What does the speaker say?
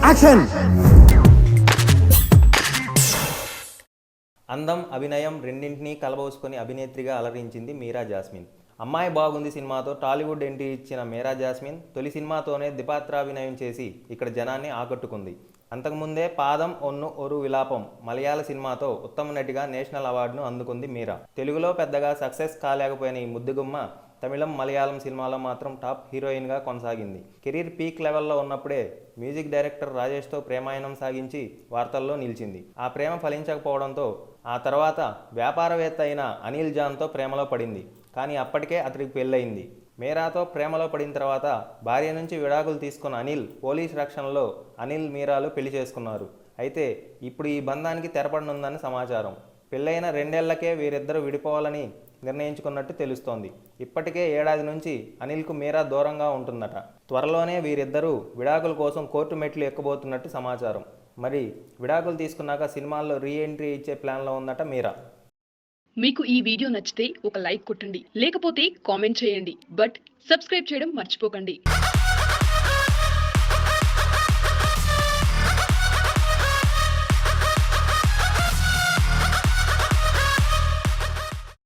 Action. అందం అభినయం రెండింటినీ కలబోసుకొని అభినేత్రిగా అలరించింది మీరా జాస్మిన్. అమ్మాయి బాగుంది సినిమాతో టాలీవుడ్ ఎంట్రీ ఇచ్చిన మీరా జాస్మిన్ తొలి సినిమాతోనే ద్విపాత్రాభినయం చేసి ఇక్కడ జనాన్ని ఆకట్టుకుంది. అంతకుముందే పాదం ఒన్ను ఒరు విలాపం మలయాళ సినిమాతో ఉత్తమ నటిగా నేషనల్ అవార్డును అందుకుంది మీరా. తెలుగులో పెద్దగా సక్సెస్ కాలేకపోయిన ఈ ముద్దుగుమ్మ తమిళం మలయాళం సినిమాలో మాత్రం టాప్ హీరోయిన్గా కొనసాగింది. కెరీర్ పీక్ లెవెల్లో ఉన్నప్పుడే మ్యూజిక్ డైరెక్టర్ రాజేష్తో ప్రేమాయణం సాగించి వార్తల్లో నిలిచింది. ఆ ప్రేమ ఫలించకపోవడంతో ఆ తర్వాత వ్యాపారవేత్త అయిన అనిల్ జాన్తో ప్రేమలో పడింది. కానీ అప్పటికే అతడికి పెళ్ళయింది. మీరాతో ప్రేమలో పడిన తర్వాత భార్య నుంచి విడాకులు తీసుకున్న అనిల్ పోలీస్ రక్షణలో అనిల్ మీరాలు పెళ్లి చేసుకున్నారు. అయితే ఇప్పుడు ఈ బంధానికి తెరపడనుందని సమాచారం. పెళ్ళైన 2 ఏళ్లకే వీరిద్దరూ విడిపోవాలని నిర్ణయించుకున్నట్టు తెలుస్తోంది. ఇప్పటికే ఏడాది నుంచి అనిల్కు మీరా దూరంగా ఉంటుందట. త్వరలోనే వీరిద్దరూ విడాకుల కోసం కోర్టు మెట్లు ఎక్కబోతున్నట్టు సమాచారం. మరి విడాకులు తీసుకున్నాక సినిమాల్లో రీ ఎంట్రీ ఇచ్చే ప్లాన్లో ఉందట మీరా. మీకు ఈ వీడియో నచ్చితే ఒక లైక్ కొట్టండి, లేకపోతే కామెంట్ చేయండి. బట్ సబ్స్క్రైబ్ చేయడం మర్చిపోకండి.